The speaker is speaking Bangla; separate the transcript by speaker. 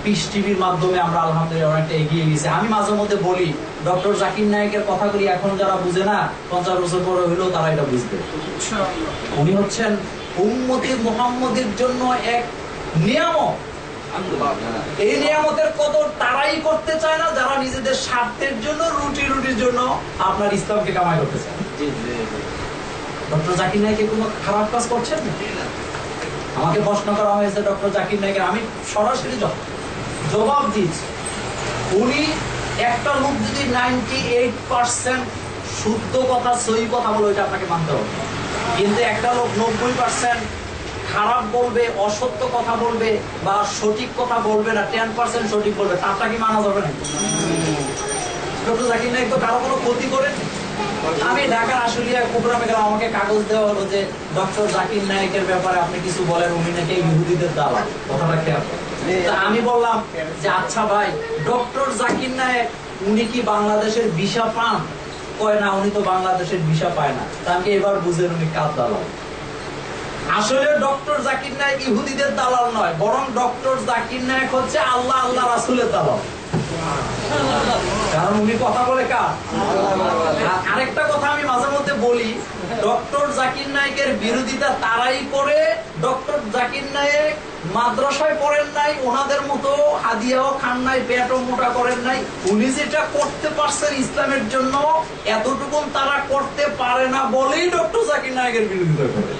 Speaker 1: পিস টিভির মাধ্যমে আমরা আলহামদুলিল্লাহ অনেকটা এগিয়ে গেছি। আমি মাঝে মধ্যে বলি ডক্টর জাকির নায়েকের কথাগুলি এখন যারা বুঝে না 50 বছর পরে হইলেও তারা এটা বুঝবে। উনি হচ্ছেন উম্মতি মুহাম্মদের জন্য এক নিয়ামত। এই নিয়ামতের কদর তারাই করতে চায় না যারা নিজেদের স্বার্থের জন্য রুটির জন্য আপনার ইসলামকে কামাই করতে চায়। ডক্টর জাকির নায়েক কোনো খারাপ কাজ করছেন না। আমাকে প্রশ্ন করা হয়েছে ডক্টর জাকির নায়েকের, আমি সরাসরি জবাব দিয়েছি, উনি একটা লোক যদি 98% শুদ্ধ কথা সহি কথা বলে ওইটা আপনাকে মানতে হবে, কিন্তু একটা লোক 90% খারাপ বলবে, অসত্য কথা বলবে বা সঠিক কথা বলবে না, 10% সঠিক বলবে, তারটা কি মানা যাবে না? ডক্টর জাকির নায়েক তো কারো কোনো ক্ষতি করেন। আমি ঢাকার আশুলিয়া প্রোগ্রামে গেলাম, আমাকে কাগজ দেওয়া হলো যে ডক্টর জাকির নায়েকের ব্যাপারে আপনি কিছু বলেন, উনি নাকি ইহুদিদের দালাল। কথাটা খেয়াল। আমি বললাম যে আচ্ছা ভাই, ডক্টর জাকির নায়েক উনি কি বাংলাদেশের ভিসা পান? কয় না, উনি তো বাংলাদেশের ভিসা পায় না। তা আমি এবার বুঝেন উনি কার দালাল। আসলে ডক্টর জাকির নায়েক ইহুদিদের দালাল নয়, বরং ডক্টর জাকির নায়েক হচ্ছে আল্লাহ রাসূলের দালাল। কারণ উনি কথা বলে কার? আরেকটা কথা আমি মাঝে মধ্যে বলি, ডক্টর জাকির নায়েকের বিরোধিতা তারাই করে, ডক্টর জাকির নায়েক মাদ্রাসায় পড়েন নাই, ওনাদের মতো হাদিয়াও খান নাই, পেটও মোটা করেন নাই। উনি যেটা করতে পারছেন ইসলামের জন্য, এতটুকু তারা করতে পারে না বলেই ডক্টর জাকির নায়েকের বিরোধিতা করে।